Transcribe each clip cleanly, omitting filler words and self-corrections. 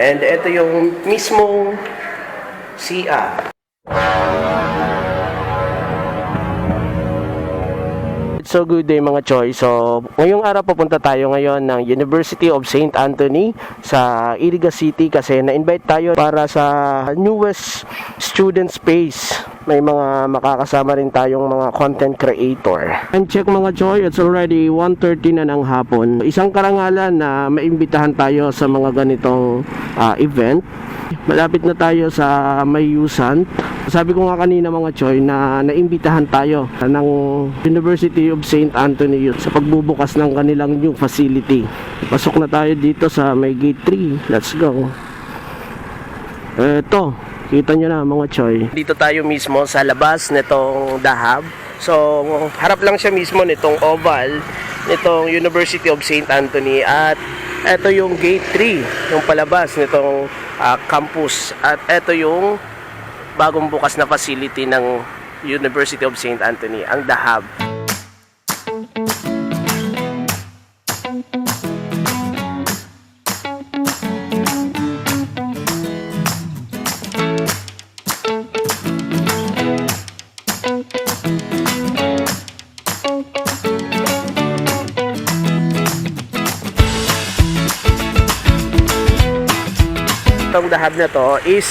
And ito yung mismong CR. So good day mga Choy. So ngayong araw papunta tayo ngayon ng University of St. Anthony sa Iriga City kasi na-invite tayo para sa newest student space. May mga makakasama rin tayong mga content creator. And check mga Choy, it's already 1:30 na ng hapon. Isang karangalan na maimbitahan tayo sa mga ganitong event. Malapit na tayo sa Mayusan. Sabi ko nga kanina mga Choy na naimbitahan tayo ng University of St. Anthony sa pagbubukas ng kanilang new facility. Pasok na tayo dito sa may gate 3. Let's go. Eto, kita nyo na mga Choy. Dito tayo mismo sa labas nitong The Hub. So, harap lang siya mismo nitong oval nitong University of St. Anthony. At eto yung gate 3, yung palabas nitong campus. At eto yung bagong bukas na facility ng University of St. Anthony, ang The Hub. Itong The Hub na to is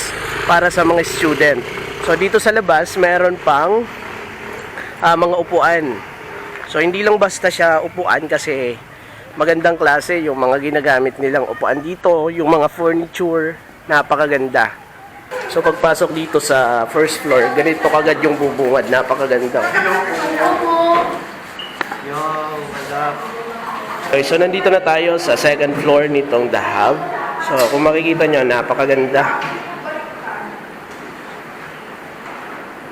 para sa mga student. So dito sa labas meron pang mga upuan. So hindi lang basta siya upuan kasi magandang klase yung mga ginagamit nilang upuan dito, yung mga furniture, napakaganda. So pagpasok dito sa first floor, ganito kagad yung bubungad, napakaganda. Yo, what's up? Okay, so nandito na tayo sa second floor nitong The Hub. So kung makikita nyo, napakaganda.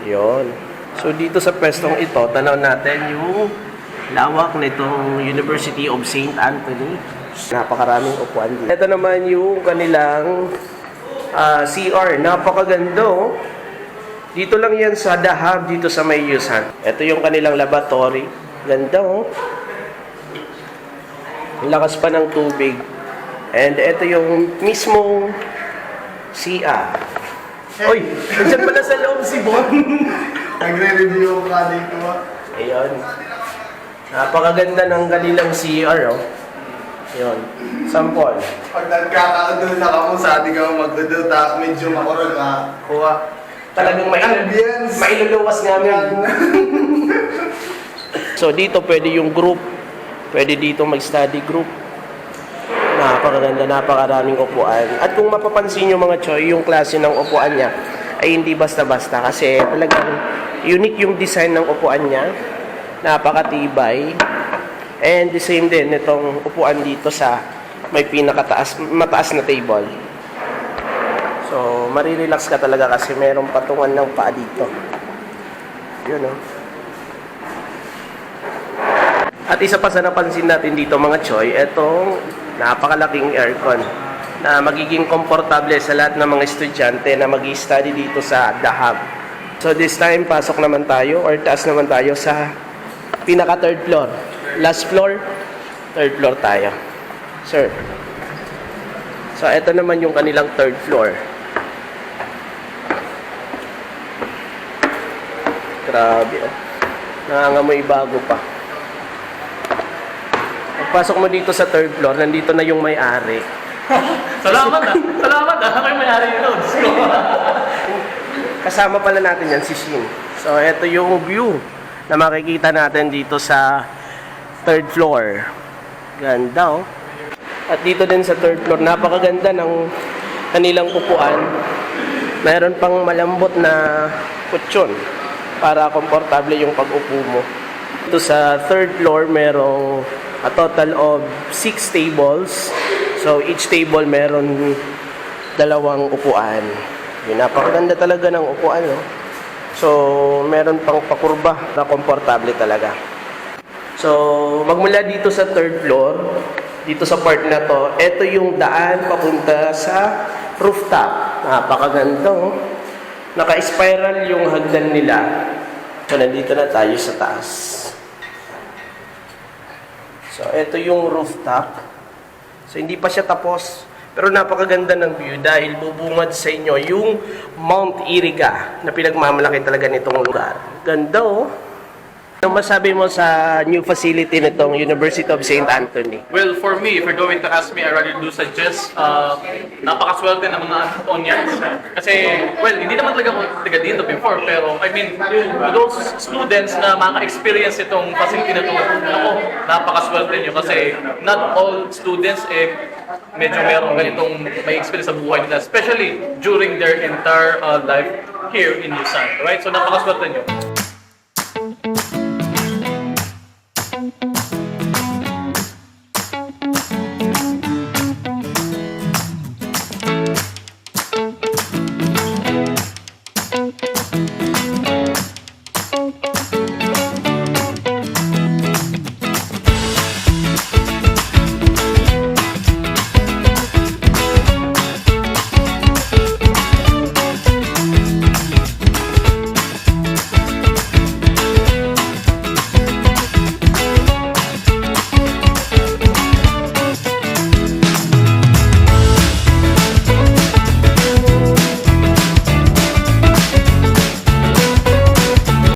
Yon. So dito sa pwestong ito, tanaw natin yung lawak nitong University of St. Anthony. Napakaraming upuan dito. Ito naman yung kanilang CR. Napakaganda oh. Dito lang yan sa The Hub, dito sa Mayusan. Ito yung kanilang laboratory. Ganda oh. Lakas pa ng tubig. And ito yung mismong CR. Oy, nandiyan pala sa loob si Bon. Nagre-review ko ka dito ah. Ayun. Napakaganda ng kanilang CR, oh. Ayun. Sample. Pag nagkakaudol na ka mo, sabi ka magdudol, medyo makurol ka. Kuha. Talagang mailuluwas namin. So dito pwede yung group. Pwede dito mag-study group. Napakaganda, napakaraming upuan. At kung mapapansin nyo mga Choy, yung klase ng upuan niya ay hindi basta-basta kasi talagang unique yung design ng upuan niya. Napakatibay. And the same din itong upuan dito sa may mataas na table. So, marirelax ka talaga kasi merong patungan ng paa dito. Yun oh. At isa pa sa napansin natin dito mga Choy, itong napakalaking aircon na magiging komportable sa lahat ng mga estudyante na mag-i-study dito sa The Hub. So this time, pasok naman tayo or taas naman tayo sa pinaka third floor. Last floor, third floor tayo. Sir. So ito naman yung kanilang third floor. Grabe oh. Nangangamoy bago pa. Pagpasok mo dito sa third floor, nandito na yung may-ari. Salamat ah! Salamat ah! Ako yung may-ari nito. Kasama pala natin yan si Shin. So, ito yung view na makikita natin dito sa third floor. Ganda oh. At dito din sa third floor, napakaganda ng kanilang upuan. Mayroon pang malambot na kutsyon para komportable yung pag-upo mo. Dito sa third floor, merong a total of 6 tables. So, each table meron 2 upuan. Yun, napakaganda talaga ng upuan, no? So, meron pang pakurba na komportable talaga. So, magmula dito sa third floor, dito sa part na to, ito yung daan papunta sa rooftop. Napakaganda, oh. Naka-spiral yung hagdan nila. So, nandito na tayo sa taas. So, ito yung rooftop. So, hindi pa siya tapos. Pero napakaganda ng view dahil bubungad sa inyo yung Mount Iriga na pinagmamalaki talaga nitong lugar. Ganda oh. Ano masabi mo sa new facility nitong University of St. Anthony? Well, for me, if you're going to ask me, I rather do suggest, napakaswerte ng mga Antonians. Kasi, well, hindi naman talaga ako taga dito before, pero I mean, to those students na maka-experience itong facility na ito, ako, napakaswerte nyo kasi not all students medyo meron ganitong may experience sa buhay nila, especially during their entire life here in Busan. Right? So, napakaswerte nyo.